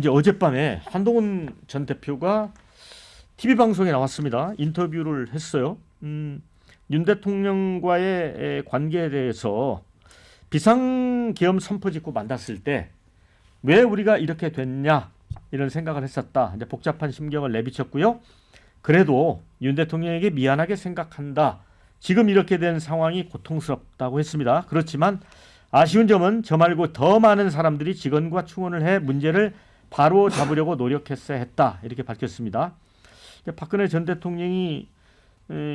이제 어젯밤에 한동훈 전 대표가 TV 방송에 나왔습니다. 인터뷰를 했어요. 윤 대통령과의 관계에 대해서 비상계엄 선포 짓고 만났을 때 왜 우리가 이렇게 됐냐 이런 생각을 했었다. 이제 복잡한 심경을 내비쳤고요. 그래도 윤 대통령에게 미안하게 생각한다. 지금 이렇게 된 상황이 고통스럽다고 했습니다. 그렇지만 아쉬운 점은 저 말고 더 많은 사람들이 직원과 충원을 해 문제를 바로 잡으려고 노력했어야 했다. 이렇게 밝혔습니다. 박근혜 전 대통령이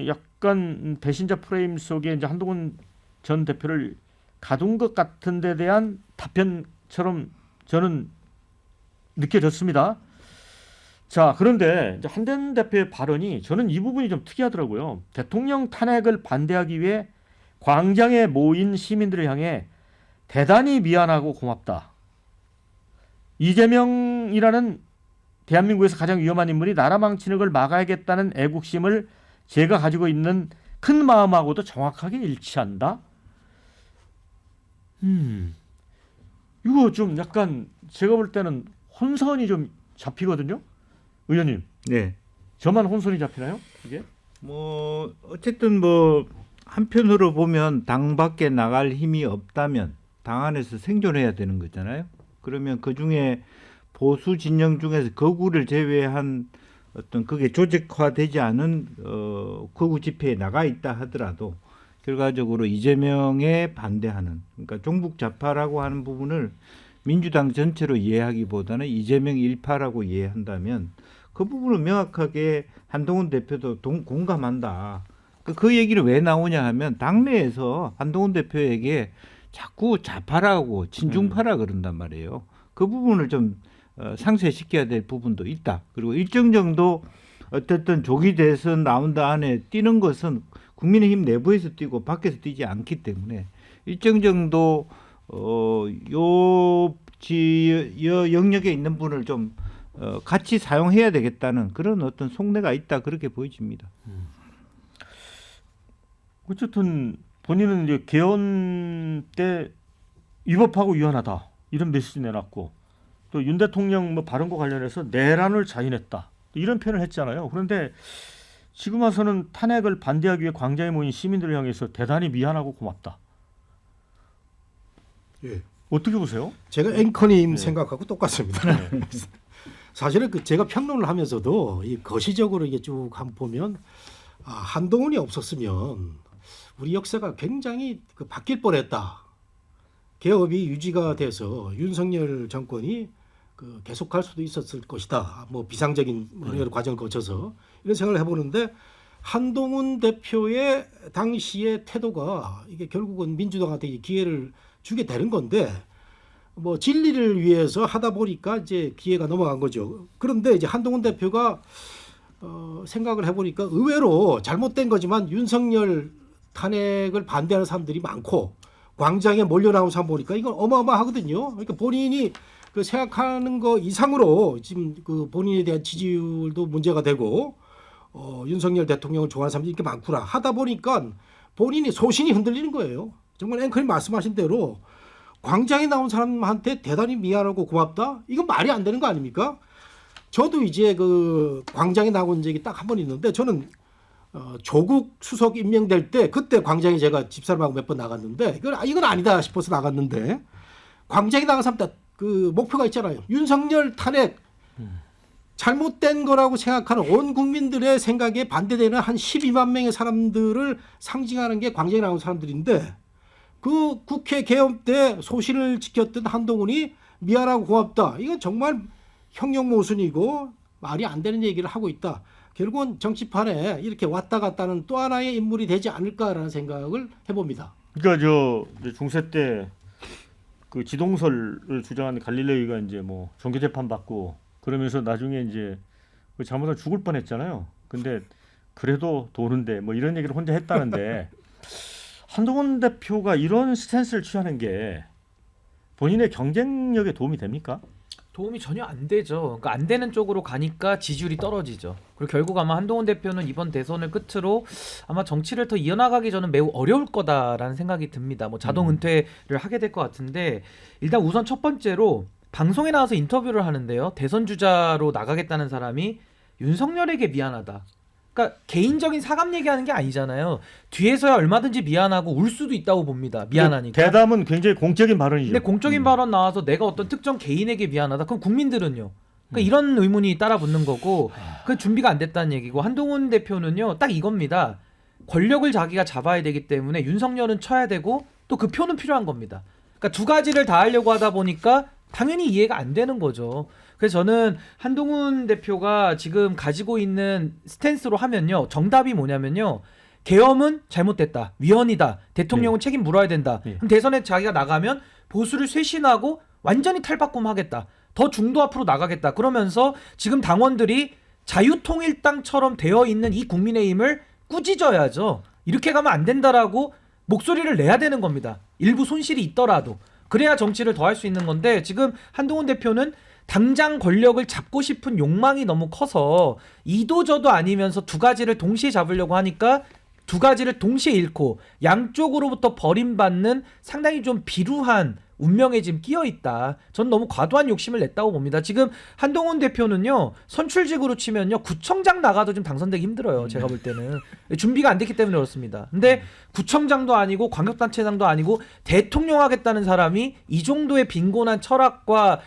약간 배신자 프레임 속에 이제 한동훈 전 대표를 가둔 것 같은 데 대한 답변처럼 저는 느껴졌습니다. 자, 그런데 이제 한동훈 대표의 발언이 저는 이 부분이 좀 특이하더라고요. 대통령 탄핵을 반대하기 위해 광장에 모인 시민들을 향해 대단히 미안하고 고맙다. 이재명이라는 대한민국에서 가장 위험한 인물이 나라 망치는 걸 막아야겠다는 애국심을 제가 가지고 있는 큰 마음하고도 정확하게 일치한다. 이거 좀 약간 제가 볼 때는 혼선이 좀 잡히거든요. 의원님. 네. 저만 혼선이 잡히나요? 이게? 뭐 어쨌든 뭐 한편으로 보면 당 밖에 나갈 힘이 없다면 당 안에서 생존해야 되는 거잖아요. 그러면 그 중에 보수 진영 중에서 거구를 제외한 어떤 그게 조직화되지 않은 거구 집회에 나가 있다 하더라도 결과적으로 이재명에 반대하는, 그러니까 종북 좌파라고 하는 부분을 민주당 전체로 이해하기보다는 이재명 일파라고 이해한다면 그 부분을 명확하게 한동훈 대표도 공감한다. 그 얘기를 왜 나오냐 하면 당내에서 한동훈 대표에게 자꾸 좌파라고 친중파라 그런단 말이에요. 그 부분을 좀 상쇄시켜야 될 부분도 있다. 그리고 일정 정도 어쨌든 조기 대선 라운드 안에 뛰는 것은 국민의힘 내부에서 뛰고 밖에서 뛰지 않기 때문에 일정 정도 영역에 있는 분을 좀 같이 사용해야 되겠다는 그런 어떤 속내가 있다, 그렇게 보여집니다. 어쨌든 본인은 이제 개헌 때 위법하고 위헌하다 이런 메시지 내놨고 또 윤 대통령 뭐 발언과 관련해서 내란을 자인했다 이런 표현을 했잖아요. 그런데 지금 와서는 탄핵을 반대하기 위해 광장에 모인 시민들을 향해서 대단히 미안하고 고맙다. 예. 어떻게 보세요? 제가 앵커님 네. 생각하고 똑같습니다. 네. 사실은 제가 평론을 하면서도 이 거시적으로 이게 쭉 한번 보면 한동훈이 없었으면 우리 역사가 굉장히 바뀔 뻔했다. 개업이 유지가 돼서 윤석열 정권이 계속할 수도 있었을 것이다. 뭐 비상적인 여러 과정을 거쳐서 이런 생각을 해보는데 한동훈 대표의 당시의 태도가 이게 결국은 민주당한테 기회를 주게 되는 건데 뭐 진리를 위해서 하다 보니까 이제 기회가 넘어간 거죠. 그런데 이제 한동훈 대표가 생각을 해보니까 의외로 잘못된 거지만 윤석열 탄핵을 반대하는 사람들이 많고 광장에 몰려 나온 사람 보니까 이건 어마어마하거든요. 그러니까 본인이 생각하는 거 이상으로 지금 본인에 대한 지지율도 문제가 되고 윤석열 대통령을 좋아하는 사람들이 이렇게 많구나 하다 보니까 본인이 소신이 흔들리는 거예요. 정말 앵커님 말씀하신 대로 광장에 나온 사람한테 대단히 미안하고 고맙다? 이건 말이 안 되는 거 아닙니까? 저도 이제 광장에 나온 적이 딱 한 번 있는데 저는 조국 수석 임명될 때 그때 광장에 제가 집사람하고 몇 번 나갔는데 이건 아니다 싶어서 나갔는데 광장에 나간 사람 다 목표가 있잖아요. 윤석열 탄핵 잘못된 거라고 생각하는 온 국민들의 생각에 반대되는 한 12만 명의 사람들을 상징하는 게 광장에 나온 사람들인데 그 국회 개헌 때 소신을 지켰던 한동훈이 미안하고 고맙다. 이건 정말 형용모순이고 말이 안 되는 얘기를 하고 있다. 결국은 정치판에 이렇게 왔다 갔다 하는 또 하나의 인물이 되지 않을까라는 생각을 해봅니다. 그러니까 중세 때 지동설을 주장하는 갈릴레이가 이제 뭐 종교 재판 받고 그러면서 나중에 이제 잘못하면 죽을 뻔했잖아요. 근데 그래도 도는데 뭐 이런 얘기를 혼자 했다는데 한동훈 대표가 이런 스탠스를 취하는 게 본인의 경쟁력에 도움이 됩니까? 도움이 전혀 안 되죠. 그러니까 안 되는 쪽으로 가니까 지지율이 떨어지죠. 그리고 결국 아마 한동훈 대표는 이번 대선을 끝으로 아마 정치를 더 이어나가기 저는 매우 어려울 거다라는 생각이 듭니다. 뭐 자동 은퇴를 하게 될 것 같은데 일단 우선 첫 번째로 방송에 나와서 인터뷰를 하는데요. 대선 주자로 나가겠다는 사람이 윤석열에게 미안하다. 그러니까 개인적인 사감 얘기하는 게 아니잖아요. 뒤에서야 얼마든지 미안하고 울 수도 있다고 봅니다. 미안하니까. 대담은 굉장히 공적인 발언이죠. 근데 공적인 발언 나와서 내가 어떤 특정 개인에게 미안하다. 그럼 국민들은요. 그러니까 이런 의문이 따라 붙는 거고 그 준비가 안 됐다는 얘기고 한동훈 대표는요. 딱 이겁니다. 권력을 자기가 잡아야 되기 때문에 윤석열은 쳐야 되고 또 그 표는 필요한 겁니다. 그러니까 두 가지를 다 하려고 하다 보니까 당연히 이해가 안 되는 거죠. 그래서 저는 한동훈 대표가 지금 가지고 있는 스탠스로 하면요. 정답이 뭐냐면요. 계엄은 잘못됐다. 위헌이다. 대통령은 책임 물어야 된다. 그럼 대선에 자기가 나가면 보수를 쇄신하고 완전히 탈바꿈하겠다. 더 중도 앞으로 나가겠다. 그러면서 지금 당원들이 자유통일당처럼 되어 있는 이 국민의힘을 꾸짖어야죠. 이렇게 가면 안 된다라고 목소리를 내야 되는 겁니다. 일부 손실이 있더라도. 그래야 정치를 더 할 수 있는 건데 지금 한동훈 대표는 당장 권력을 잡고 싶은 욕망이 너무 커서 이도저도 아니면서 두 가지를 동시에 잡으려고 하니까 두 가지를 동시에 잃고 양쪽으로부터 버림받는 상당히 좀 비루한 운명에 지금 끼어있다. 전 너무 과도한 욕심을 냈다고 봅니다. 지금 한동훈 대표는요. 선출직으로 치면요. 구청장 나가도 좀 당선되기 힘들어요. 제가 볼 때는. 준비가 안 됐기 때문에 그렇습니다. 근데 구청장도 아니고 광역단체장도 아니고 대통령 하겠다는 사람이 이 정도의 빈곤한 철학과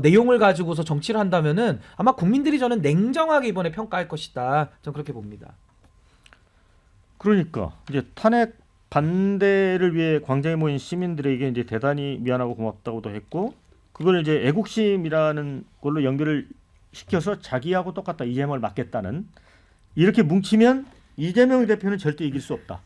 내용을 가지고서 정치를 한다면은 아마 국민들이 저는 냉정하게 이번에 평가할 것이다. 전 그렇게 봅니다. 그러니까 이제 탄핵 반대를 위해 광장에 모인 시민들에게 이제 대단히 미안하고 고맙다고도 했고 그걸 이제 애국심이라는 걸로 연결을 시켜서 자기하고 똑같다 이재명을 막겠다는 이렇게 뭉치면 이재명 대표는 절대 이길 수 없다.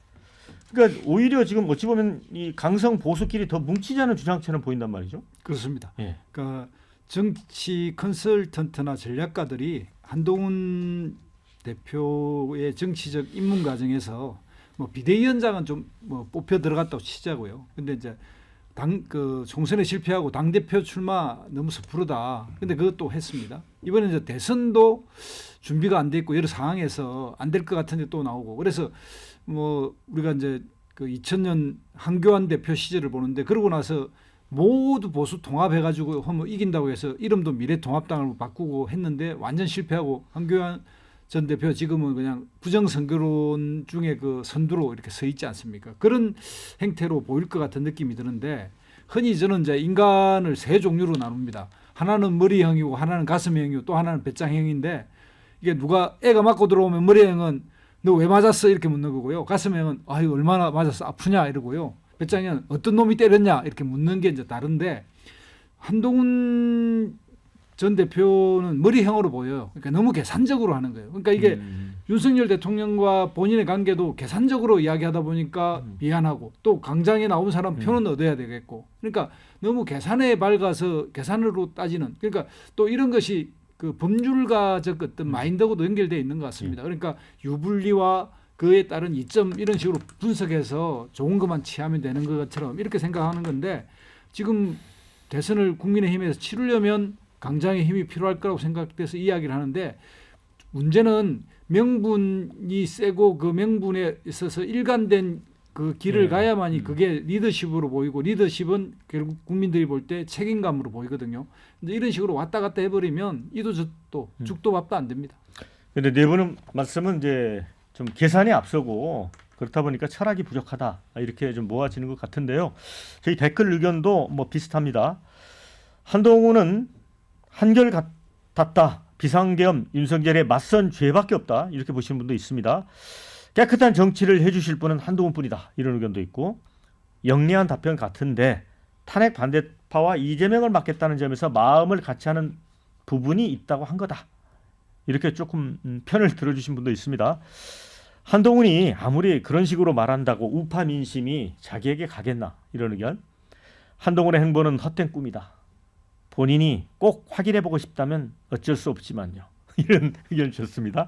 그러니까 오히려 지금 어찌 보면 이 강성 보수끼리 더 뭉치자는 주장처럼 보인단 말이죠. 그렇습니다. 예. 그러니까 정치 컨설턴트나 전략가들이 한동훈 대표의 정치적 입문 과정에서 뭐 비대위원장은 좀 뭐 뽑혀 들어갔다고 치자고요. 근데 이제 총선에 실패하고 당 대표 출마 너무 섣부르다. 근데 그것도 했습니다. 이번에 이제 대선도 준비가 안 돼 있고 여러 상황에서 안 될 것 같은데 또 나오고 그래서 뭐 우리가 이제 그 2000년 한교안 대표 시절을 보는데 그러고 나서 모두 보수 통합해가지고 하면 이긴다고 해서 이름도 미래통합당으로 바꾸고 했는데 완전 실패하고 한교안 전 대표 지금은 그냥 부정선거론 중에 그 선두로 이렇게 서 있지 않습니까? 그런 행태로 보일 것 같은 느낌이 드는데 흔히 저는 이제 인간을 세 종류로 나눕니다. 하나는 머리형이고 하나는 가슴형이고 또 하나는 배짱형인데 이게 누가 애가 맞고 들어오면 머리형은 너 왜 맞았어 이렇게 묻는 거고요. 가슴형은 아유 얼마나 맞았어 아프냐 이러고요. 배짱형은 어떤 놈이 때렸냐 이렇게 묻는 게 이제 다른데 한동훈 전 대표는 머리형으로 보여요. 그러니까 너무 계산적으로 하는 거예요. 그러니까 이게 윤석열 대통령과 본인의 관계도 계산적으로 이야기하다 보니까 미안하고 또 강장에 나온 사람 표는 얻어야 되겠고 그러니까 너무 계산에 밝아서 계산으로 따지는 그러니까 또 이런 것이 그 법률가적 어떤 마인드하고도 연결되어 있는 것 같습니다. 그러니까 유불리와 그에 따른 이점 이런 식으로 분석해서 좋은 것만 취하면 되는 것처럼 이렇게 생각하는 건데 지금 대선을 국민의힘에서 치르려면 강장의 힘이 필요할 거라고 생각돼서 이야기를 하는데 문제는 명분이 세고 그 명분에 있어서 일관된 그 길을 가야만이 그게 리더십으로 보이고 리더십은 결국 국민들이 볼 때 책임감으로 보이거든요. 근데 이런 식으로 왔다 갔다 해버리면 이도 저도 죽도 밥도 안 됩니다. 근데 네 분은 말씀은 이제 좀 계산이 앞서고 그렇다 보니까 철학이 부족하다 이렇게 좀 모아지는 것 같은데요. 저희 댓글 의견도 뭐 비슷합니다. 한동훈은 한결같았다. 비상계엄 윤석열의 맞선 죄밖에 없다. 이렇게 보시는 분도 있습니다. 깨끗한 정치를 해주실 분은 한동훈뿐이다. 이런 의견도 있고 영리한 답변 같은데 탄핵 반대파와 이재명을 막겠다는 점에서 마음을 같이 하는 부분이 있다고 한 거다. 이렇게 조금 편을 들어주신 분도 있습니다. 한동훈이 아무리 그런 식으로 말한다고 우파 민심이 자기에게 가겠나 이런 의견. 한동훈의 행보는 헛된 꿈이다. 본인이 꼭 확인해보고 싶다면 어쩔 수 없지만요. 이런 의견 주셨습니다.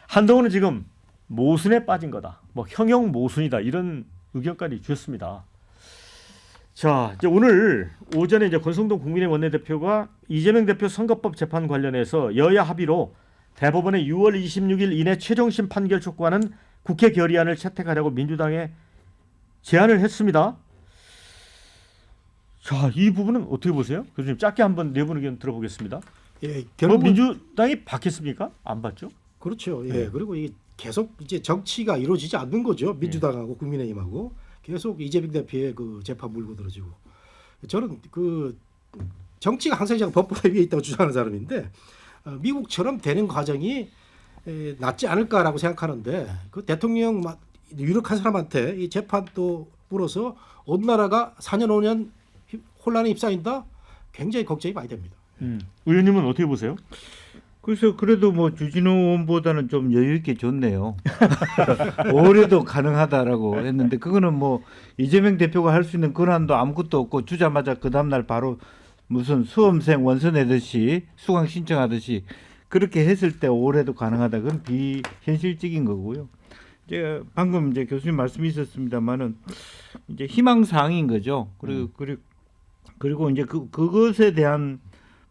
한동훈은 지금 모순에 빠진 거다. 뭐 형용 모순이다. 이런 의견까지 주셨습니다. 자, 이제 오늘 오전에 이제 권성동 국민의힘 원내대표가 이재명 대표 선거법 재판 관련해서 여야 합의로 대법원의 6월 26일 이내 최종심 판결 촉구하는 국회 결의안을 채택하려고 민주당에 제안을 했습니다. 자, 이 부분은 어떻게 보세요? 교수님 짧게 한번 네 분 의견 들어보겠습니다. 예, 뭐 결국 민주당이 받겠습니까? 안 받죠? 그렇죠. 예. 네. 그리고 이게 계속 이제 정치가 이루어지지 않는 거죠. 민주당하고 국민의힘하고 계속 이재명 대표의 그 재판 물고 들어지고. 저는 그 정치가 항상 제가 법보다 위에 있다고 주장하는 사람인데 미국처럼 되는 과정이 낫지 않을까라고 생각하는데 그 대통령 유력한 사람한테 이 재판 또 물어서 온 나라가 4년 5년 혼란에 휩싸인다. 굉장히 걱정이 많이 됩니다. 의원님은 어떻게 보세요? 그래서 그래도 뭐 주진우 의원보다는 좀 여유 있게 줬네요. 올해도 가능하다라고 했는데 그거는 뭐 이재명 대표가 할 수 있는 권한도 아무것도 없고 주자마자 그 다음날 바로 무슨 수험생 원서 내듯이 수강 신청하듯이 그렇게 했을 때 올해도 가능하다. 그건 비현실적인 거고요. 이제 방금 이제 교수님 말씀이 있었습니다만은 이제 희망 사항인 거죠. 그리고 이제 그것에 대한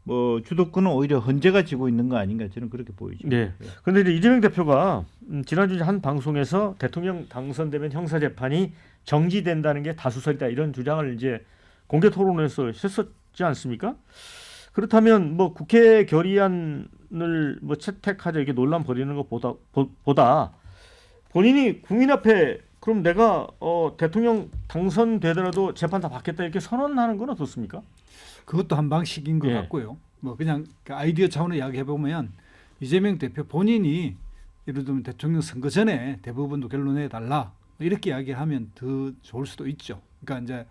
뭐 주도권은 오히려 헌재가 지고 있는 거 아닌가 저는 그렇게 보이죠. 네. 그런데 이제 이재명 대표가 지난주 한 방송에서 대통령 당선되면 형사 재판이 정지된다는 게 다수설이다 이런 주장을 이제 공개 토론에서 했었지 않습니까? 그렇다면 뭐 국회 결의안을 뭐 채택하자 이렇게 논란 벌이는 것보다 본인이 국민 앞에 그럼 내가 대통령 당선되더라도 재판 다 받겠다 이렇게 선언하는 건 어떻습니까? 그것도 한 방식인 것 예. 같고요. 뭐 그냥 그 아이디어 차원으로 이야기해 보면 이재명 대표 본인이 예를 들면 대통령 선거 전에 대부분도 결론내 달라 이렇게 이야기하면 더 좋을 수도 있죠. 그러니까 이제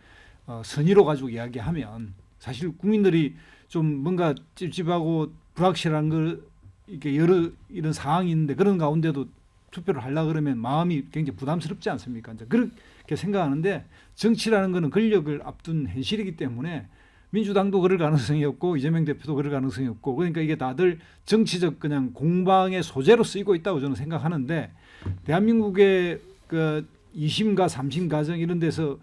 선의로 가지고 이야기하면 사실 국민들이 좀 뭔가 찝찝하고 불확실한 걸 이렇게 여러 이런 상황이 있는데 그런 가운데도 투표를 하려 그러면 마음이 굉장히 부담스럽지 않습니까? 이제 그렇게 생각하는데 정치라는 거는 권력을 앞둔 현실이기 때문에 민주당도 그럴 가능성이 없고 이재명 대표도 그럴 가능성이 없고 그러니까 이게 다들 정치적 그냥 공방의 소재로 쓰이고 있다고 저는 생각하는데 대한민국의 그 2심과 3심 과정 이런 데서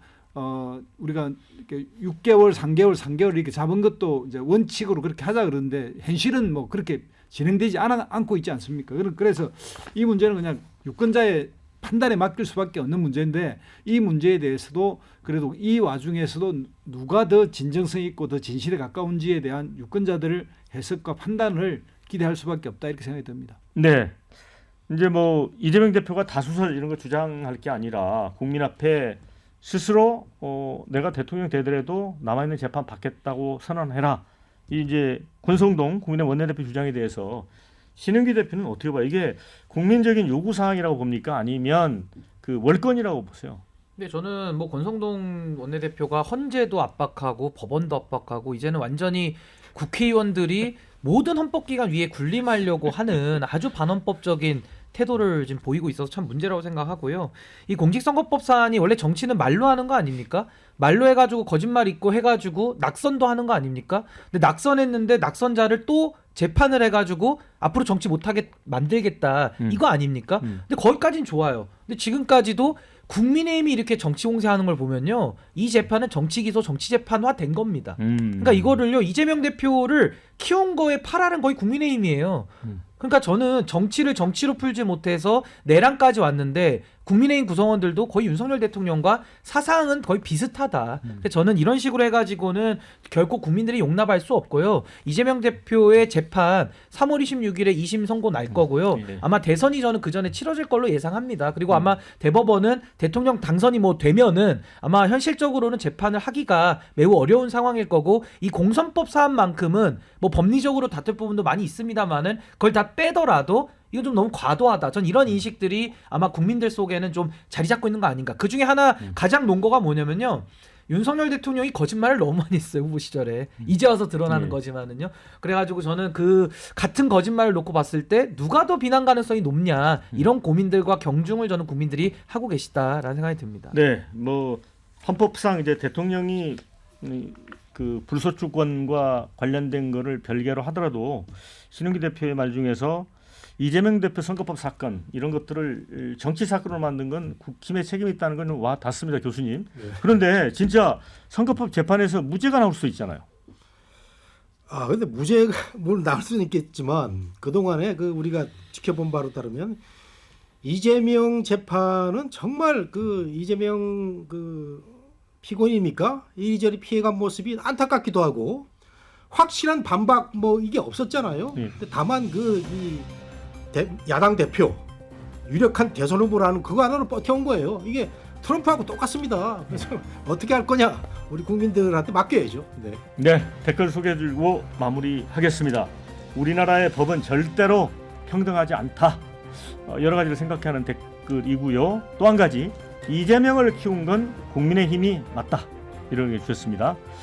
우리가 이렇게 6개월, 3개월 이렇게 잡은 것도 이제 원칙으로 그렇게 하자 그러는데 현실은 뭐 그렇게 진행되지 않고 있지 않습니까? 그래서 이 문제는 그냥 유권자의 판단에 맡길 수밖에 없는 문제인데 이 문제에 대해서도 그래도 이 와중에서도 누가 더 진정성 있고 더 진실에 가까운지에 대한 유권자들의 해석과 판단을 기대할 수밖에 없다 이렇게 생각이 듭니다. 네. 이제 뭐 이재명 대표가 다수설 이런 거 주장할 게 아니라 국민 앞에 스스로 내가 대통령 되더라도 남아있는 재판 받겠다고 선언해라. 이제 권성동 국민의 원내대표 주장에 대해서 신은규 대표는 어떻게 봐요? 이게 국민적인 요구 사항이라고 봅니까? 아니면 그 월권이라고 보세요? 근데 저는 뭐 권성동 원내대표가 헌재도 압박하고 법원도 압박하고 이제는 완전히 국회의원들이 모든 헌법기관 위에 군림하려고 하는 아주 반헌법적인 태도를 지금 보이고 있어서 참 문제라고 생각하고요. 이 공직선거법 사안이 원래 정치는 말로 하는 거 아닙니까? 말로 해가지고 거짓말 있고 해가지고 낙선도 하는 거 아닙니까? 근데 낙선했는데 낙선자를 또 재판을 해가지고 앞으로 정치 못하게 만들겠다 이거 아닙니까? 근데 거기까지는 좋아요. 근데 지금까지도 국민의힘이 이렇게 정치 공세하는 걸 보면요, 이 재판은 정치 기소, 정치 재판화 된 겁니다. 그러니까 이거를요 이재명 대표를 키운 거에 파라는 거의 국민의힘이에요. 그러니까 저는 정치를 정치로 풀지 못해서 내란까지 왔는데 국민의힘 구성원들도 거의 윤석열 대통령과 사상은 거의 비슷하다. 그래서 저는 이런 식으로 해가지고는 결코 국민들이 용납할 수 없고요. 이재명 대표의 재판 3월 26일에 2심 선고 날 거고요. 아마 대선이 저는 그 전에 치러질 걸로 예상합니다. 그리고 아마 대법원은 대통령 당선이 뭐 되면은 아마 현실적으로는 재판을 하기가 매우 어려운 상황일 거고 이 공선법 사안만큼은 뭐 법리적으로 다툴 부분도 많이 있습니다만은 그걸 다 빼더라도 이건 좀 너무 과도하다. 전 이런 인식들이 아마 국민들 속에는 좀 자리 잡고 있는 거 아닌가. 그 중에 하나 가장 논거가 뭐냐면요. 윤석열 대통령이 거짓말을 너무 많이 했어요. 후보 시절에. 이제 와서 드러나는 거지만은요. 그래가지고 저는 그 같은 거짓말을 놓고 봤을 때 누가 더 비난 가능성이 높냐. 이런 고민들과 경중을 저는 국민들이 하고 계시다라는 생각이 듭니다. 네, 뭐 헌법상 이제 대통령이 그 불소추권과 관련된 거를 별개로 하더라도 신은기 대표의 말 중에서 이재명 대표 선거법 사건 이런 것들을 정치 사건으로 만든 건 국힘의 책임이 있다는 건 와 닿습니다, 교수님. 네. 그런데 진짜 선거법 재판에서 무죄가 나올 수 있잖아요. 근데 무죄가 뭘 나올 수는 있겠지만 그동안에 그 우리가 지켜본 바로 따르면 이재명 재판은 정말 그 이재명 그 피곤입니까? 이리저리 피해간 모습이 안타깝기도 하고 확실한 반박 뭐 이게 없었잖아요. 예. 근데 다만 야당 대표 유력한 대선 후보라는 그거 하나로 버텨온 거예요. 이게 트럼프하고 똑같습니다. 그래서 어떻게 할 거냐? 우리 국민들한테 맡겨야죠. 네. 네, 댓글 소개해드리고 마무리하겠습니다. 우리나라의 법은 절대로 평등하지 않다. 여러 가지를 생각하는 댓글이고요. 또 한 가지, 이재명을 키운 건 국민의힘이 맞다. 이런 게 주셨습니다.